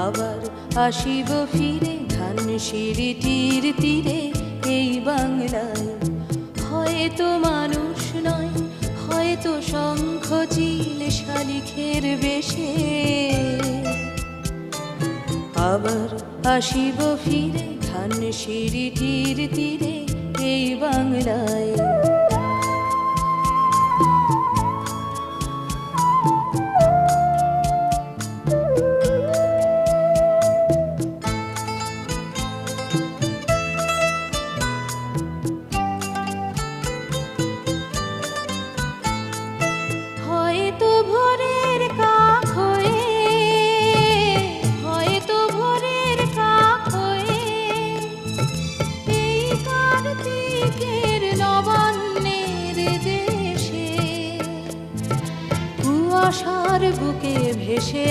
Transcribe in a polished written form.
আবার আসিব ফিরে ধানসিঁড়িটির তীরে এই বাংলায়। হয়তো মানুষ নয়, হয়তো শঙ্খ চিল শালিখের বেশে, আবার আসিব ফিরে ধানসিঁড়িটির তীরে এই বাংলায়। হয়তো ভোরের কাক হয়ে, হয়তো ভোরের কাক হয়ে এই কার্তিকের নবান্নের দেশে কুয়াশার বুকে ভেসে